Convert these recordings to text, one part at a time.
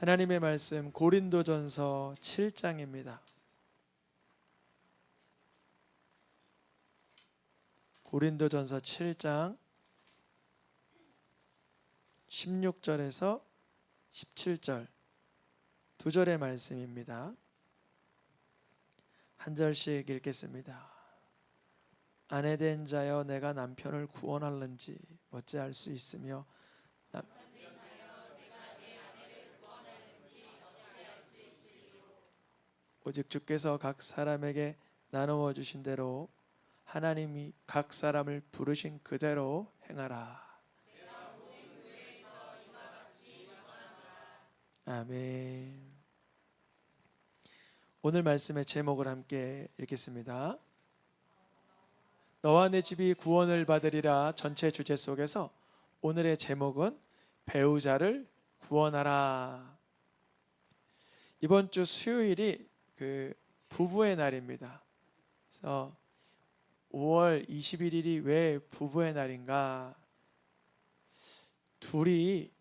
하나님의 말씀 고린도전서 7장입니다. 고린도전서 7장 16절에서 17절 두 절의 말씀입니다. 한 절씩 읽겠습니다. 아내된 자여 내가 남편을 구원할는지 어찌할 수 있으며 오직 주께서 각 사람에게 나누어 주신 대로 하나님이 각 사람을 부르신 그대로 행하라. 아멘. 오늘 말씀의 제목을 함께 읽겠습니다. 너와 내 집이 구원을 받으리라 전체 주제 속에서 오늘의 제목은 배우자를 구원하라. 이번 주 수요일이 부부의 날입니다. 그래서 5월 21일이 왜 부부의 날인가? 둘이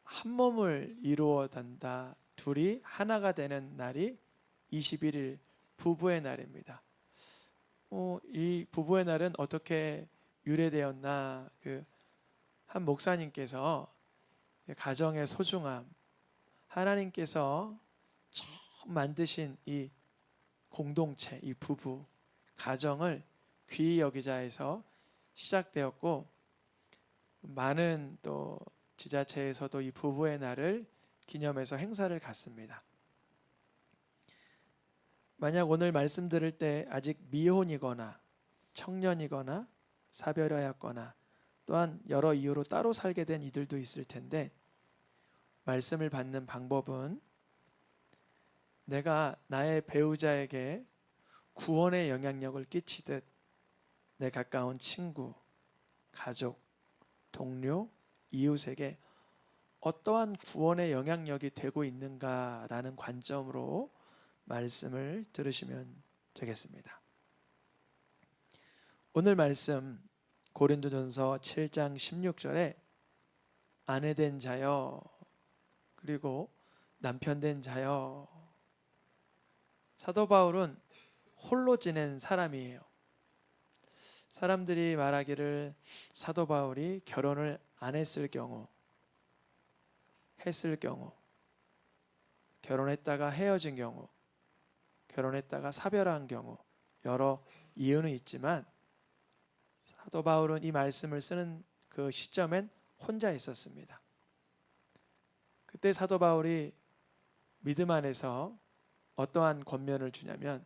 한 몸을 이루어 단다. 둘이 하나가 되는 날이 21일 부부의 날입니다. 이 부부의 날은 어떻게 유래되었나? 한 목사님께서 가정의 소중함, 하나님께서 처음 만드신 이 공동체, 이 부부, 가정을 귀히 여기자 해서 시작되었고, 많은 또 지자체에서도 이 부부의 날을 기념해서 행사를 갖습니다. 만약 오늘 말씀 들을 때 아직 미혼이거나 청년이거나 사별하였거나 또한 여러 이유로 따로 살게 된 이들도 있을 텐데, 말씀을 받는 방법은 내가 나의 배우자에게 구원의 영향력을 끼치듯 내 가까운 친구, 가족, 동료, 이웃에게 어떠한 구원의 영향력이 되고 있는가라는 관점으로 말씀을 들으시면 되겠습니다. 오늘 말씀 고린도전서 7장 16절에 아내된 자여 그리고 남편된 자여, 사도 바울은 홀로 지낸 사람이에요. 사람들이 말하기를 사도 바울이 결혼을 안 했을 경우, 했을 경우, 결혼했다가 헤어진 경우, 결혼했다가 사별한 경우 여러 이유는 있지만 사도 바울은 이 말씀을 쓰는 그 시점엔 혼자 있었습니다. 그때 사도 바울이 믿음 안에서 어떠한 권면을 주냐면,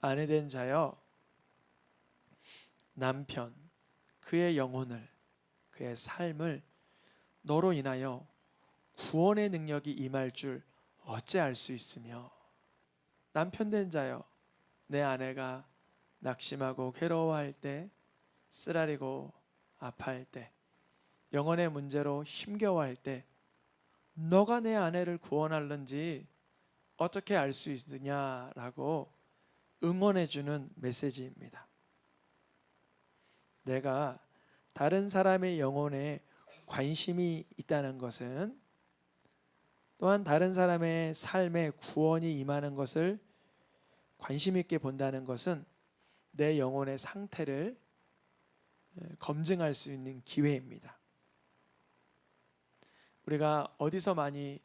아내된 자여 남편, 그의 영혼을, 그의 삶을 너로 인하여 구원의 능력이 임할 줄 어찌 알 수 있으며, 남편 된 자여 내 아내가 낙심하고 괴로워할 때, 쓰라리고 아파할 때, 영혼의 문제로 힘겨워할 때 너가 내 아내를 구원할는지 어떻게 알 수 있느냐라고 응원해 주는 메시지입니다. 내가 다른 사람의 영혼에 관심이 있다는 것은, 또한 다른 사람의 삶에 구원이 임하는 것을 관심 있게 본다는 것은 내 영혼의 상태를 검증할 수 있는 기회입니다. 우리가 어디서 많이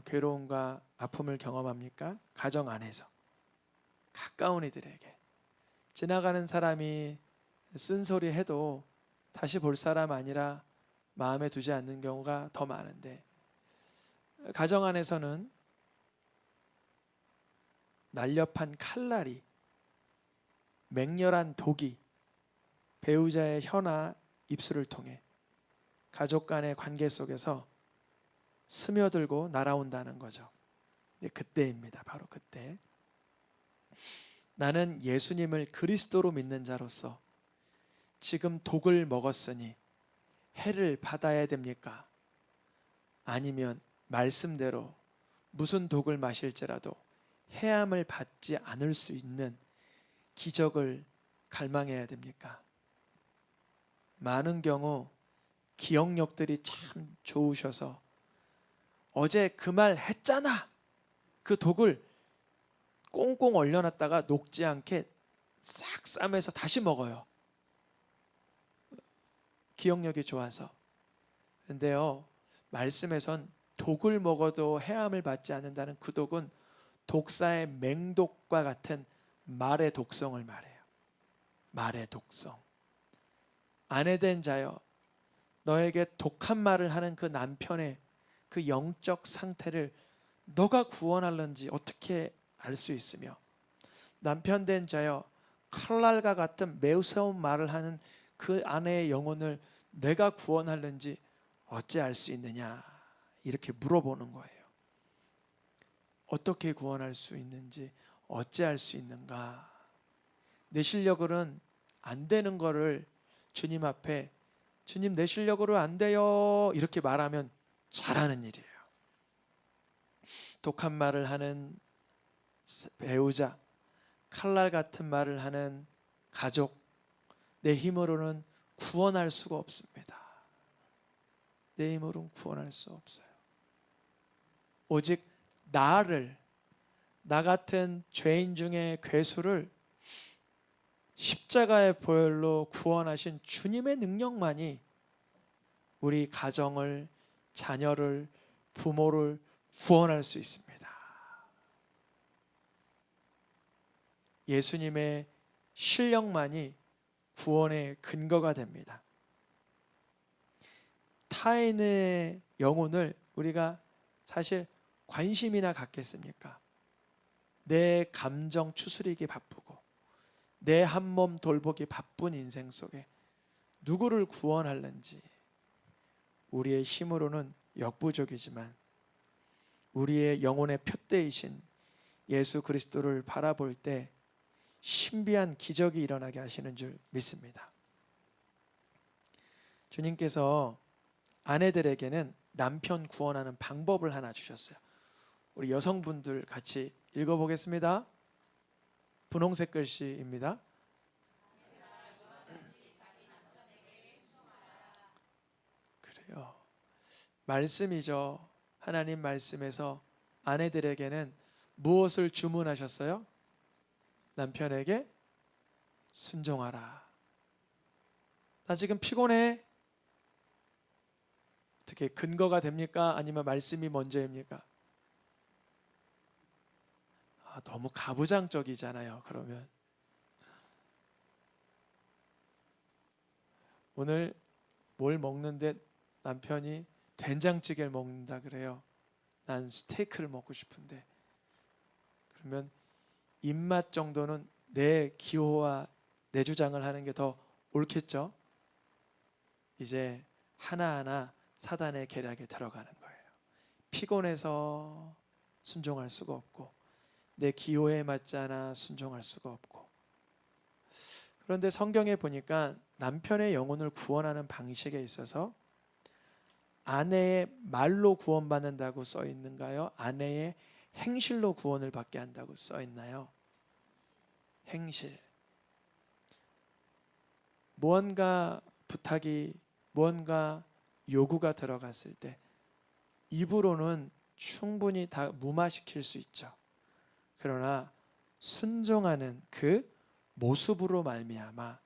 괴로움과 아픔을 경험합니까? 가정 안에서, 가까운 이들에게. 지나가는 사람이 쓴소리 해도 다시 볼 사람 아니라 마음에 두지 않는 경우가 더 많은데, 가정 안에서는 날렵한 칼날이, 맹렬한 독이 배우자의 혀나 입술을 통해 가족 간의 관계 속에서 스며들고 날아온다는 거죠. 그때입니다. 바로 그때. 나는 예수님을 그리스도로 믿는 자로서 지금 독을 먹었으니 해를 받아야 됩니까? 아니면 말씀대로 무슨 독을 마실지라도 해함을 받지 않을 수 있는 기적을 갈망해야 됩니까? 많은 경우 기억력들이 참 좋으셔서 어제 그 말 했잖아. 그 독을 꽁꽁 얼려놨다가 녹지 않게 싹 싸매서 다시 먹어요. 기억력이 좋아서. 근데요, 말씀에선 독을 먹어도 해함을 받지 않는다는 그 독은 독사의 맹독과 같은 말의 독성을 말해요. 말의 독성. 아내된 자여, 너에게 독한 말을 하는 그 남편의 그 영적 상태를 너가 구원할는지 어떻게 알 수 있으며, 남편 된 자여, 칼날과 같은 매우스러운 말을 하는 그 아내의 영혼을 내가 구원할는지 어찌 알 수 있느냐, 이렇게 물어보는 거예요. 어떻게 구원할 수 있는지 어찌 알 수 있는가. 내 실력으로는 안 되는 거를 주님 앞에, 주님 내 실력으로 안 돼요, 이렇게 말하면 잘하는 일이에요. 독한 말을 하는 배우자, 칼날 같은 말을 하는 가족, 내 힘으로는 구원할 수가 없습니다. 내 힘으로는 구원할 수 없어요. 오직 나를, 나 같은 죄인 중에 괴수를 십자가의 보혈로 구원하신 주님의 능력만이 우리 가정을, 자녀를, 부모를 구원할 수 있습니다. 예수님의 실력만이 구원의 근거가 됩니다. 타인의 영혼을 우리가 사실 관심이나 갖겠습니까? 내 감정 추스리기 바쁘고 내 한 몸 돌보기 바쁜 인생 속에 누구를 구원할는지 우리의 힘으로는 역부족이지만 우리의 영혼의 표대이신 예수 그리스도를 바라볼 때 신비한 기적이 일어나게 하시는 줄 믿습니다. 주님께서 아내들에게는 남편 구원하는 방법을 하나 주셨어요. 우리 여성분들 같이 읽어보겠습니다. 분홍색 글씨입니다. 그래요. 말씀이죠. 하나님 말씀에서 아내들에게는 무엇을 주문하셨어요? 남편에게 순종하라. 나 지금 피곤해. 어떻게 근거가 됩니까? 아니면 말씀이 먼저입니까? 너무 가부장적이잖아요. 그러면 오늘 뭘 먹는데 남편이 된장찌개를 먹는다 그래요. 난 스테이크를 먹고 싶은데, 그러면 입맛 정도는 내 기호와 내 주장을 하는 게 더 옳겠죠. 이제 하나하나 사단의 계략에 들어가는 거예요. 피곤해서 순종할 수가 없고 내 기호에 맞지 않아 순종할 수가 없고. 그런데 성경에 보니까 남편의 영혼을 구원하는 방식에 있어서 아내의 말로 구원받는다고 써 있는가요? 아내의 행실로 구원을 받게 한다고 써 있나요? 행실. 무언가 부탁이, 무언가 요구가 들어갔을 때 입으로는 충분히 다 무마시킬 수 있죠. 그러나 순종하는 그 모습으로 말미암아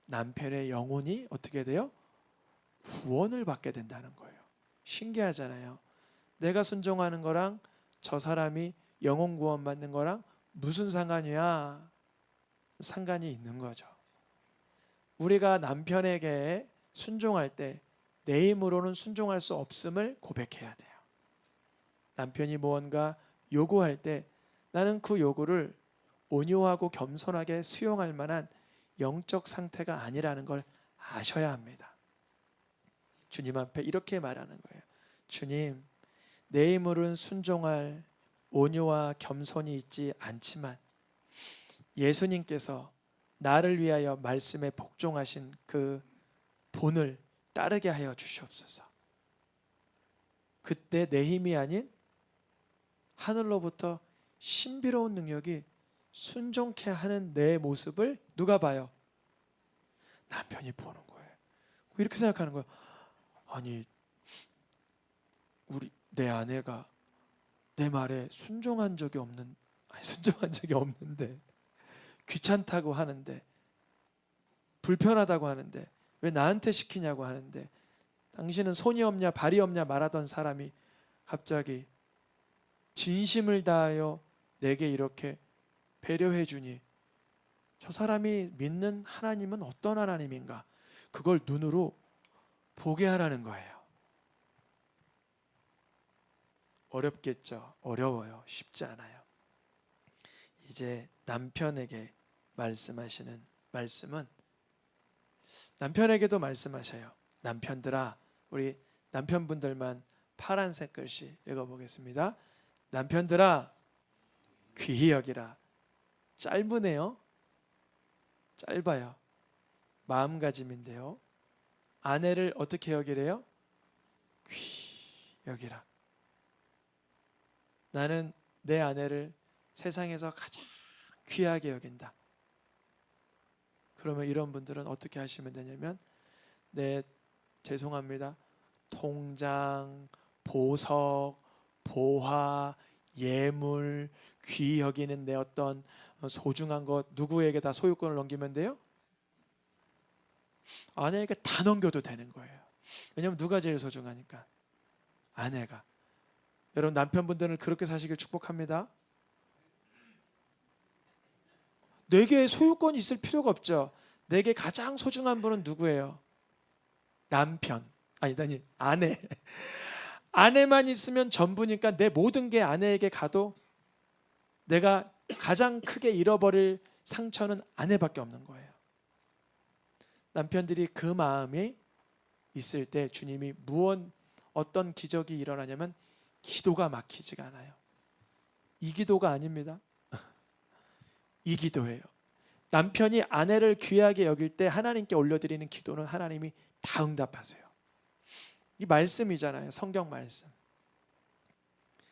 남편의 영혼이 어떻게 돼요? 구원을 받게 된다는 거예요. 신기하잖아요. 내가 순종하는 거랑 저 사람이 영혼 구원 받는 거랑 무슨 상관이야? 상관이 있는 거죠. 우리가 남편에게 순종할 때 내 힘으로는 순종할 수 없음을 고백해야 돼요. 남편이 무언가 요구할 때 나는 그 요구를 온유하고 겸손하게 수용할 만한 영적 상태가 아니라는 걸 아셔야 합니다. 주님 앞에 이렇게 말하는 거예요. 주님, 내 힘으로는 순종할 온유와 겸손이 있지 않지만 예수님께서 나를 위하여 말씀에 복종하신 그 본을 따르게 하여 주시옵소서. 그때 내 힘이 아닌 하늘로부터 신비로운 능력이 순종케 하는 내 모습을 누가 봐요? 남편이 보는 거예요. 이렇게 생각하는 거예요. 아니, 우리 내 아내가 내 말에 순종한 적이 없는데 귀찮다고 하는데 불편하다고 하는데 왜 나한테 시키냐고 하는데 당신은 손이 없냐 발이 없냐 말하던 사람이 갑자기 진심을 다하여 내게 이렇게 배려해 주니 저 사람이 믿는 하나님은 어떤 하나님인가, 그걸 눈으로 보게 하라는 거예요. 어렵겠죠. 어려워요. 쉽지 않아요. 이제 남편에게 말씀하시는 말씀은 남편에게도 말씀하셔요. 남편들아, 우리 남편분들만 파란색 글씨 읽어보겠습니다. 남편들아, 귀히 여기라. 짧으네요. 짧아요. 마음가짐인데요. 아내를 어떻게 여기래요? 귀히 여기라. 나는 내 아내를 세상에서 가장 귀하게 여긴다. 그러면 이런 분들은 어떻게 하시면 되냐면, 죄송합니다, 통장, 보석, 보화, 예물, 귀히 여기는 내 어떤 소중한 것 누구에게 다 소유권을 넘기면 돼요? 아내에게 다 넘겨도 되는 거예요. 왜냐하면 누가 제일 소중하니까? 아내가. 여러분, 남편분들은 그렇게 사시길 축복합니다. 내게 소유권이 있을 필요가 없죠. 내게 가장 소중한 분은 누구예요? 남편. 아니, 아내. 아내만 있으면 전부니까 내 모든 게 아내에게 가도 내가 가장 크게 잃어버릴 상처는 아내밖에 없는 거예요. 남편들이 그 마음이 있을 때 주님이 어떤 기적이 일어나냐면 기도가 막히지가 않아요. 이 기도가 아닙니다. 이 기도예요. 남편이 아내를 귀하게 여길 때 하나님께 올려드리는 기도는 하나님이 다 응답하세요. 이 말씀이잖아요. 성경 말씀.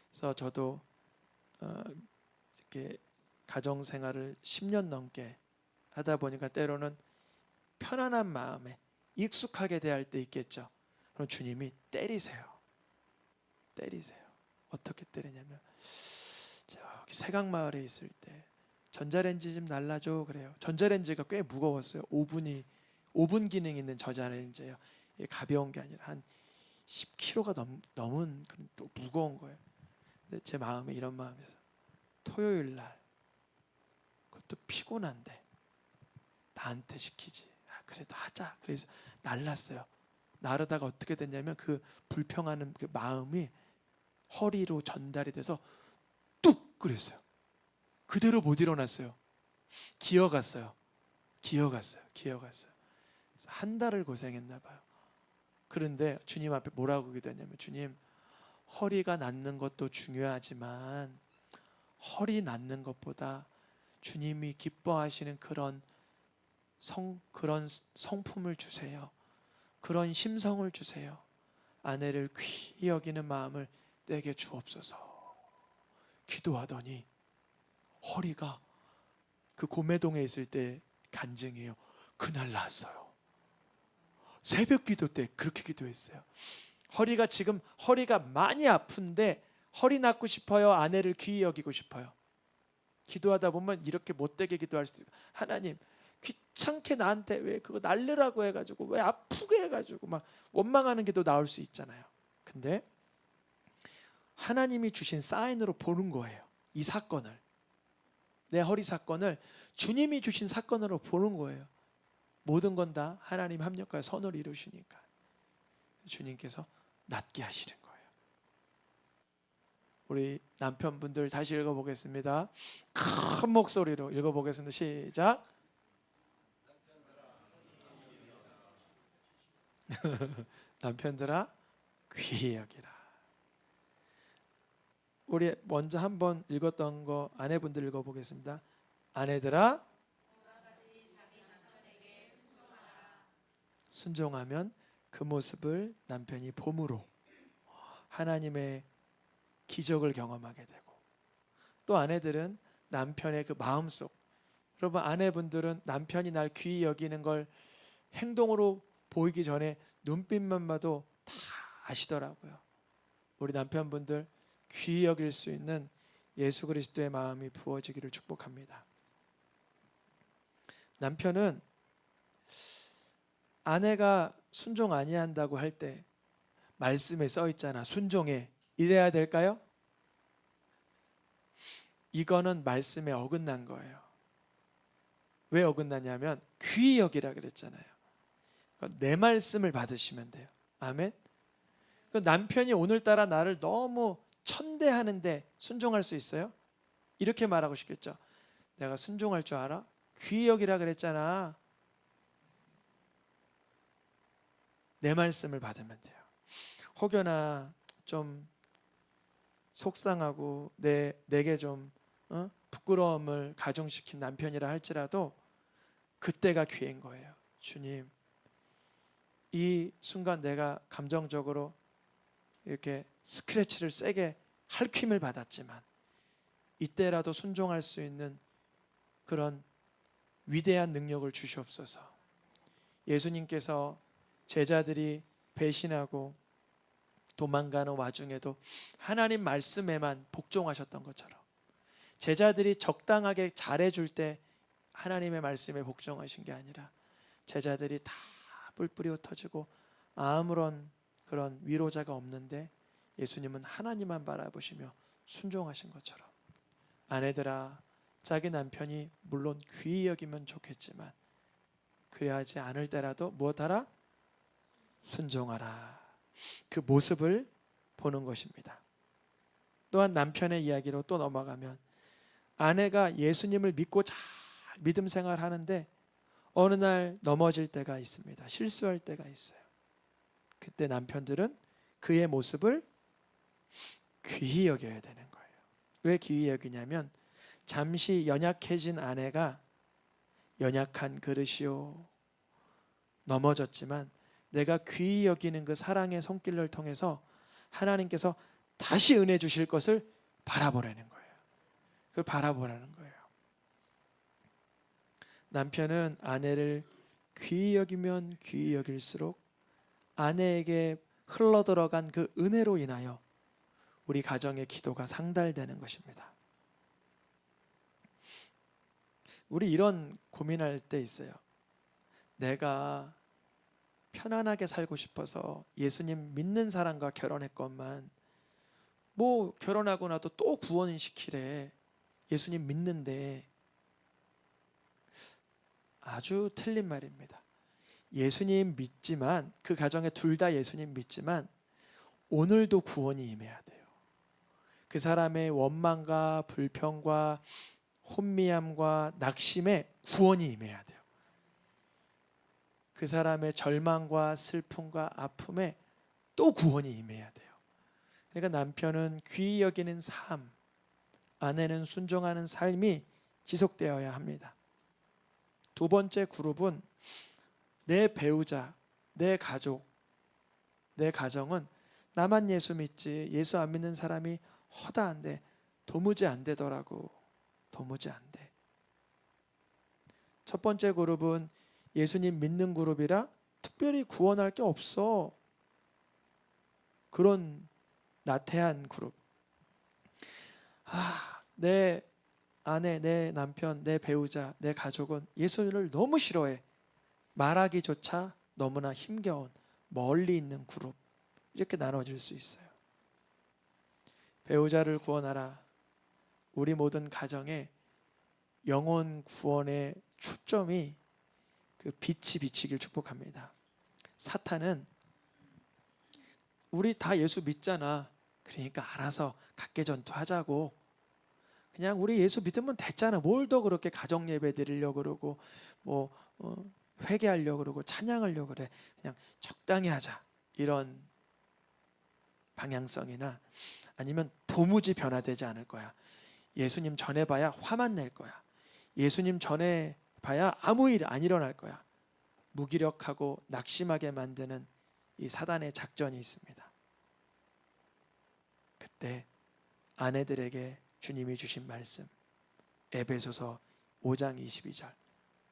그래서 저도 이렇게 가정 생활을 10년 넘게 하다 보니까 때로는 편안한 마음에 익숙하게 대할 때 있겠죠. 그럼 주님이 때리세요. 어떻게 때리냐면, 저기 세강마을에 있을 때 전자레인지 좀 날라줘 그래요. 전자레인지가 꽤 무거웠어요. 오븐 기능 있는 전자레인지예요. 가벼운 게 아니라 한 10kg가 넘은 그런 또 무거운 거예요. 근데 제 마음에 이런 마음이 있어요. 토요일 날 그것도 피곤한데 나한테 시키지. 그래도 하자. 그래서 날랐어요. 나르다가 어떻게 됐냐면 그 불평하는 그 마음이 허리로 전달이 돼서 뚝 그랬어요. 그대로 못 일어났어요. 기어갔어요. 그래서 한 달을 고생했나 봐요. 그런데 주님 앞에 뭐라고 기도했냐면, 주님, 허리가 낫는 것도 중요하지만 허리 낫는 것보다 주님이 기뻐하시는 그런 성품을 주세요. 그런 심성을 주세요. 아내를 귀히 여기는 마음을 내게 주옵소서. 기도하더니 허리가, 그 고매동에 있을 때 간증이에요, 그날 났어요. 새벽 기도 때 그렇게 기도했어요. 허리가 많이 아픈데 허리 낫고 싶어요? 아내를 귀히 여기고 싶어요? 기도하다 보면 이렇게 못되게 기도할 수도 있어요. 하나님, 귀찮게 나한테 왜 그거 날르라고 해가지고, 왜 아프게 해가지고 막 원망하는 기도 나올 수 있잖아요. 근데 하나님이 주신 사인으로 보는 거예요. 이 사건을, 내 허리 사건을 주님이 주신 사건으로 보는 거예요. 모든 건 다 하나님 합력과 선을 이루시니까 주님께서 낫게 하시는 거예요. 우리 남편분들 다시 읽어보겠습니다. 큰 목소리로 읽어보겠습니다. 시작. 남편들아, 귀히 여기라. 우리 먼저 한번 읽었던 거 아내분들 읽어보겠습니다. 아내들아, 순종하면 그 모습을 남편이 봄으로 하나님의 기적을 경험하게 되고, 또 아내들은 남편의 그 마음속, 여러분, 아내분들은 남편이 날 귀히 여기는 걸 행동으로 보이기 전에 눈빛만 봐도 다 아시더라고요. 우리 남편분들 귀히 여길 수 있는 예수 그리스도의 마음이 부어지기를 축복합니다. 남편은 아내가 순종 아니한다고 할 때 말씀에 써 있잖아. 순종해. 이래야 될까요? 이거는 말씀에 어긋난 거예요. 왜 어긋나냐면 귀히 여기라 그랬잖아요. 내 말씀을 받으시면 돼요. 아멘. 남편이 오늘따라 나를 너무 천대하는데 순종할 수 있어요? 이렇게 말하고 싶겠죠. 내가 순종할 줄 알아? 귀히 여기라 그랬잖아. 내 말씀을 받으면 돼요. 혹여나 좀 속상하고 내게 좀 부끄러움을 가중시킨 남편이라 할지라도 그때가 기회인 거예요. 주님, 이 순간 내가 감정적으로 이렇게 스크래치를 세게 할퀴임을 받았지만 이때라도 순종할 수 있는 그런 위대한 능력을 주시옵소서. 예수님께서 제자들이 배신하고 도망가는 와중에도 하나님 말씀에만 복종하셨던 것처럼 제자들이 적당하게 잘해줄 때 하나님의 말씀에 복종하신 게 아니라 제자들이 다 뿔뿔이 흩어지고 아무런 그런 위로자가 없는데 예수님은 하나님만 바라보시며 순종하신 것처럼 아내들아, 자기 남편이 물론 귀히 여기면 좋겠지만 그래야지 않을 때라도 무엇하라? 순종하라. 그 모습을 보는 것입니다. 또한 남편의 이야기로 또 넘어가면 아내가 예수님을 믿고 잘 믿음 생활하는데 어느 날 넘어질 때가 있습니다. 실수할 때가 있어요. 그때 남편들은 그의 모습을 귀히 여겨야 되는 거예요. 왜 귀히 여기냐면 잠시 연약해진 아내가 연약한 그릇이요 넘어졌지만 내가 귀히 여기는 그 사랑의 손길을 통해서 하나님께서 다시 은혜 주실 것을 바라보라는 거예요. 그걸 바라보라는 거예요. 남편은 아내를 귀히 여기면 귀히 여길수록 아내에게 흘러들어간 그 은혜로 인하여 우리 가정의 기도가 상달되는 것입니다. 우리 이런 고민할 때 있어요. 내가 편안하게 살고 싶어서 예수님 믿는 사람과 결혼했건만 뭐 결혼하고 나도 또 구원시키래. 예수님 믿는데 아주 틀린 말입니다. 예수님 믿지만 그 가정에 둘 다 예수님 믿지만 오늘도 구원이 임해야 돼요. 그 사람의 원망과 불평과 혼미함과 낙심에 구원이 임해야 돼요. 그 사람의 절망과 슬픔과 아픔에 또 구원이 임해야 돼요. 그러니까 남편은 귀히 여기는 삶, 아내는 순종하는 삶이 지속되어야 합니다. 두 번째 그룹은 내 배우자, 내 가족, 내 가정은 나만 예수 믿지 예수 안 믿는 사람이 허다한데 도무지 안 되더라고. 도무지 안 돼. 첫 번째 그룹은 예수님 믿는 그룹이라 특별히 구원할 게 없어. 그런 나태한 그룹. 내 아내, 내 남편, 내 배우자, 내 가족은 예수를 너무 싫어해. 말하기조차 너무나 힘겨운 멀리 있는 그룹. 이렇게 나눠질 수 있어요. 배우자를 구원하라. 우리 모든 가정에 영혼 구원의 초점이 그 빛이 비치길 축복합니다. 사탄은 우리 다 예수 믿잖아. 그러니까 알아서 각계전투하자고. 그냥 우리 예수 믿으면 됐잖아. 뭘 더 그렇게 가정 예배 드리려고 그러고 뭐 회개하려고 그러고 찬양하려고 그래. 그냥 적당히 하자. 이런 방향성이나 아니면 도무지 변화되지 않을 거야. 예수님 전해봐야 화만 낼 거야. 예수님 전해봐야 아무 일 안 일어날 거야. 무기력하고 낙심하게 만드는 이 사단의 작전이 있습니다. 그때 아내들에게 주님이 주신 말씀 에베소서 5장 22절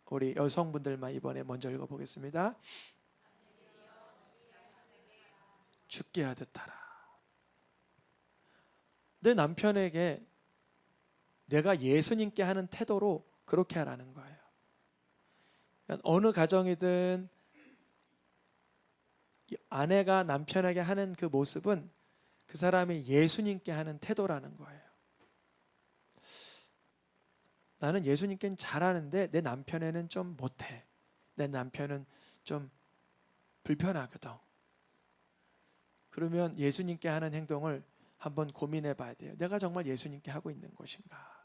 우리 여성분들만 이번에 먼저 읽어보겠습니다. 죽게 하듯 하라. 내 남편에게 내가 예수님께 하는 태도로 그렇게 하라는 거예요. 그러니까 어느 가정이든 아내가 남편에게 하는 그 모습은 그 사람이 예수님께 하는 태도라는 거예요. 나는 예수님께는 잘하는데 내 남편에는 좀 못해. 내 남편은 좀 불편하거든. 그러면 예수님께 하는 행동을 한번 고민해 봐야 돼요. 내가 정말 예수님께 하고 있는 것인가?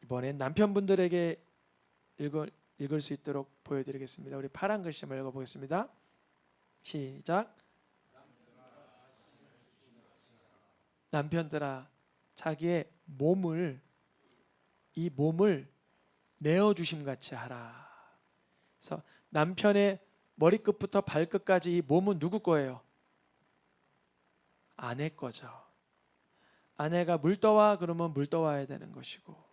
이번엔 남편분들에게 읽을 수 있도록 보여드리겠습니다. 우리 파란 글씨 한번 읽어보겠습니다. 시작. 남편들아, 자기의 이 몸을 내어주심 같이 하라. 그래서 남편의 머리끝부터 발끝까지 이 몸은 누구 거예요? 아내 거죠. 아내가 물 떠와 그러면 물 떠와야 되는 것이고,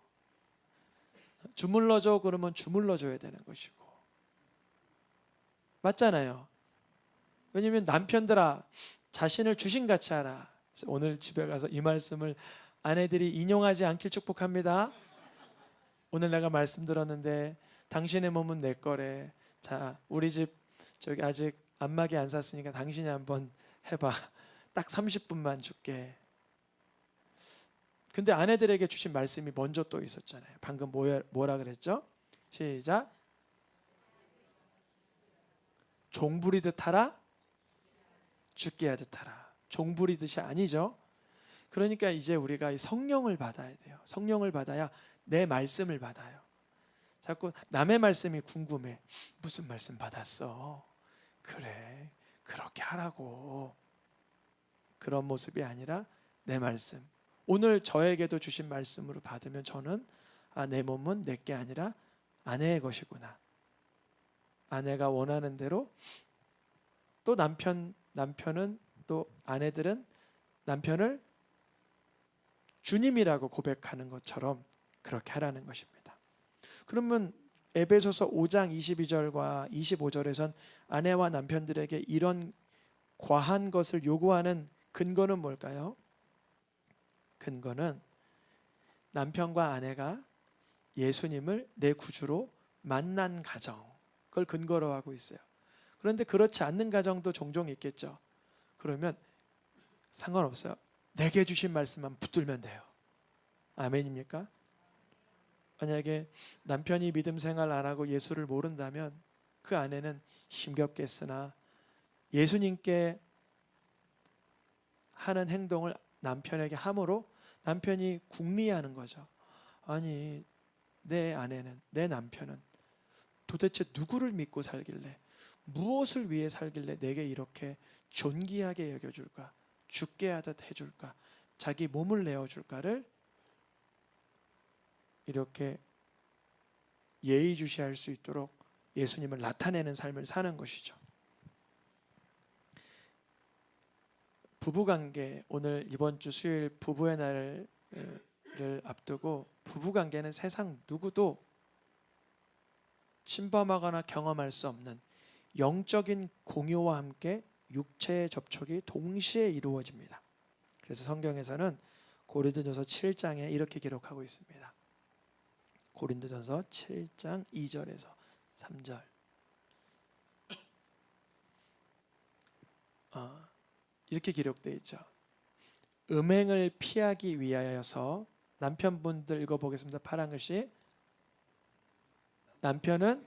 주물러줘 그러면 주물러줘야 되는 것이고, 맞잖아요. 왜냐하면 남편들아, 자신을 주신같이 하라. 오늘 집에 가서 이 말씀을 아내들이 인용하지 않길 축복합니다. 오늘 내가 말씀 들었는데 당신의 몸은 내 거래. 자, 우리 집 저기 아직 안마기 안 샀으니까 당신이 한번 해봐. 딱 30분만 줄게. 근데 아내들에게 주신 말씀이 먼저 또 있었잖아요. 방금 뭐라 그랬죠? 시작. 종부리듯 하라, 죽게 하듯 하라. 종부리듯이 아니죠. 그러니까 이제 우리가 이 성령을 받아야 돼요. 성령을 받아야 내 말씀을 받아요. 자꾸 남의 말씀이 궁금해. 무슨 말씀 받았어? 그래, 그렇게 하라고. 그런 모습이 아니라 내 말씀. 오늘 저에게도 주신 말씀으로 받으면 저는 내 몸은 내 게 아니라 아내의 것이구나. 아내가 원하는 대로 또 남편은 또 아내들은 남편을 주님이라고 고백하는 것처럼 그렇게 하라는 것입니다. 그러면 에베소서 5장 22절과 25절에선 아내와 남편들에게 이런 과한 것을 요구하는 근거는 뭘까요? 근거는 남편과 아내가 예수님을 내 구주로 만난 가정, 그걸 근거로 하고 있어요. 그런데 그렇지 않는 가정도 종종 있겠죠. 그러면 상관없어요. 내게 주신 말씀만 붙들면 돼요. 아멘입니까? 만약에 남편이 믿음 생활 안 하고 예수를 모른다면 그 아내는 힘겹겠으나 예수님께 하는 행동을 남편에게 함으로 남편이 궁리하는 거죠. 아니, 내 아내는, 내 남편은 도대체 누구를 믿고 살길래, 무엇을 위해 살길래 내게 이렇게 존귀하게 여겨줄까, 죽게 하듯 해줄까, 자기 몸을 내어줄까를 이렇게 예의주시할 수 있도록 예수님을 나타내는 삶을 사는 것이죠. 부부관계, 오늘 이번 주 수요일 부부의 날을 앞두고 부부관계는 세상 누구도 침범하거나 경험할 수 없는 영적인 공유와 함께 육체의 접촉이 동시에 이루어집니다. 그래서 성경에서는 고린도전서 7장에 이렇게 기록하고 있습니다. 고린도전서 7장 2절에서 3절. 이렇게 기록되어 있죠. 음행을 피하기 위하여서, 남편분들 읽어보겠습니다. 파란 글씨. 남편은,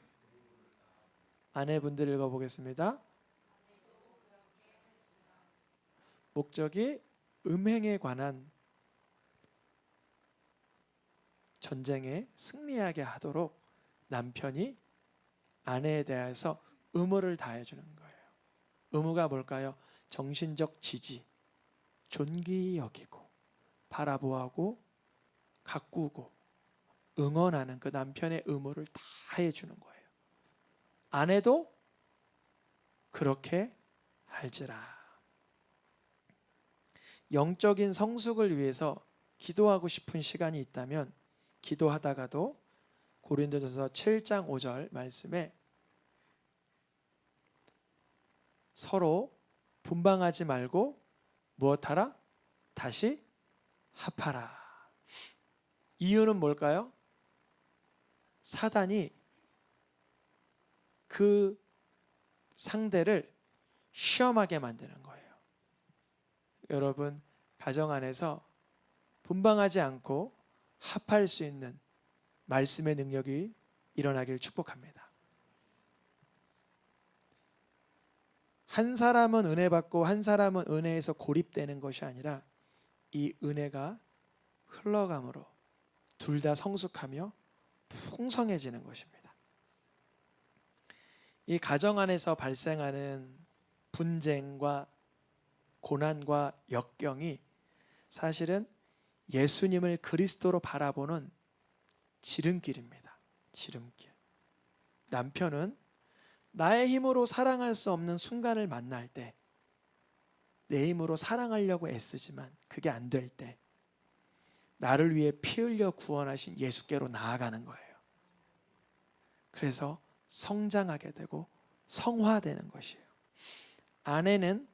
아내분들 읽어보겠습니다. 목적이 음행에 관한 전쟁에 승리하게 하도록 남편이 아내에 대해서 의무를 다해주는 거예요. 의무가 뭘까요? 정신적 지지, 존귀 여기고 바라보고 가꾸고 응원하는 그 남편의 의무를 다 해주는 거예요. 아내도 그렇게 할지라. 영적인 성숙을 위해서 기도하고 싶은 시간이 있다면 기도하다가도 고린도전서 7장 5절 말씀에 서로 분방하지 말고 무엇하라? 다시 합하라. 이유는 뭘까요? 사단이 그 상대를 시험하게 만드는 거예요. 여러분, 가정 안에서 분방하지 않고 합할 수 있는 말씀의 능력이 일어나길 축복합니다. 한 사람은 은혜 받고 한 사람은 은혜에서 고립되는 것이 아니라 이 은혜가 흘러감으로 둘 다 성숙하며 풍성해지는 것입니다. 이 가정 안에서 발생하는 분쟁과 고난과 역경이 사실은 예수님을 그리스도로 바라보는 지름길입니다. 지름길. 남편은 나의 힘으로 사랑할 수 없는 순간을 만날 때, 내 힘으로 사랑하려고 애쓰지만 그게 안 될 때, 나를 위해 피 흘려 구원하신 예수께로 나아가는 거예요. 그래서 성장하게 되고 성화되는 것이에요. 아내는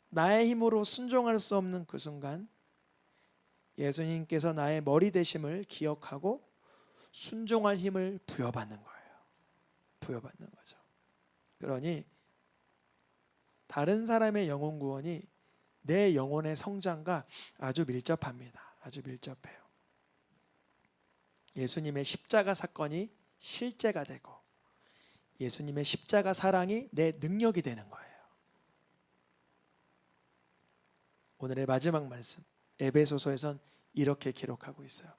나의 힘으로 순종할 수 없는 그 순간 예수님께서 나의 머리 되심을 기억하고 순종할 힘을 부여받는 거예요. 부여받는 거죠. 그러니 다른 사람의 영혼 구원이 내 영혼의 성장과 아주 밀접합니다. 아주 밀접해요. 예수님의 십자가 사건이 실제가 되고 예수님의 십자가 사랑이 내 능력이 되는 거예요. 오늘의 마지막 말씀, 에베소서에선 이렇게 기록하고 있어요.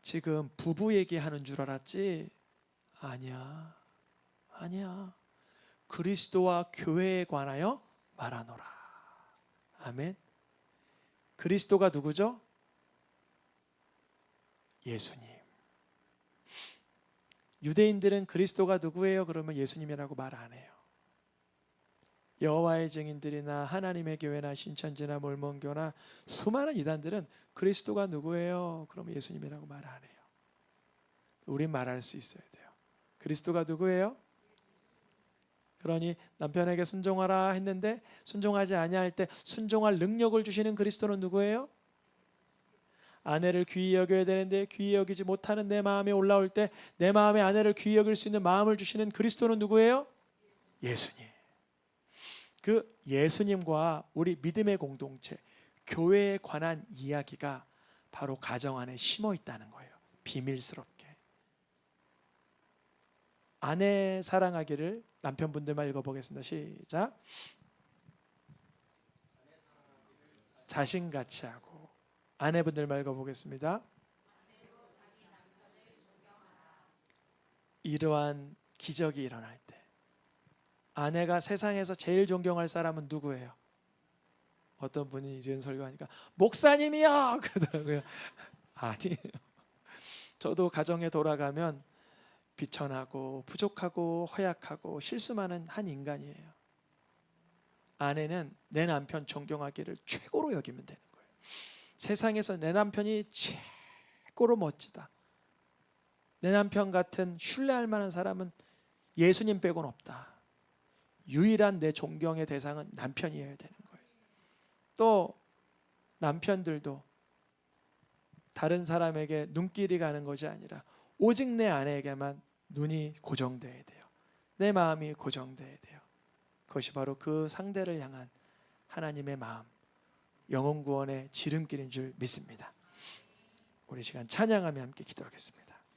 지금 부부 얘기하는 줄 알았지? 아니야. 아니야. 그리스도와 교회에 관하여 말하노라. 아멘. 그리스도가 누구죠? 예수님. 유대인들은 그리스도가 누구예요? 그러면 예수님이라고 말 안 해요. 여호와의 증인들이나 하나님의 교회나 신천지나 몰몬교나 수많은 이단들은 그리스도가 누구예요? 그러면 예수님이라고 말 안 해요. 우린 말할 수 있어야 돼요. 그리스도가 누구예요? 그러니 남편에게 순종하라 했는데 순종하지 아니할 때 순종할 능력을 주시는 그리스도는 누구예요? 아내를 귀히 여겨야 되는데 귀히 여기지 못하는 내 마음에 올라올 때 내 마음에 아내를 귀히 여길 수 있는 마음을 주시는 그리스도는 누구예요? 예수님. 그 예수님과 우리 믿음의 공동체, 교회에 관한 이야기가 바로 가정 안에 심어 있다는 거예요. 비밀스럽게. 아내 사랑하기를 남편분들만 읽어보겠습니다. 시작. 자신같이 하고. 아내분들만 읽어보겠습니다. 이러한 기적이 일어날 때 아내가 세상에서 제일 존경할 사람은 누구예요? 어떤 분이 이런 설교하니까 목사님이요! 그러더라고요. 아니에요. 저도 가정에 돌아가면 비천하고 부족하고 허약하고 실수 많은 한 인간이에요. 아내는 내 남편 존경하기를 최고로 여기면 되는 거예요. 세상에서 내 남편이 최고로 멋지다. 내 남편 같은 신뢰할 만한 사람은 예수님 빼고는 없다. 유일한 내 존경의 대상은 남편이어야 되는 거예요. 또 남편들도 다른 사람에게 눈길이 가는 것이 아니라 오직 내 아내에게만 눈이 고정돼야 돼요. 내 마음이 고정돼야 돼요. 그것이 바로 그 상대를 향한 하나님의 마음, 영혼 구원의 지름길인 줄 믿습니다. 우리 시간 찬양하며 함께 기도하겠습니다.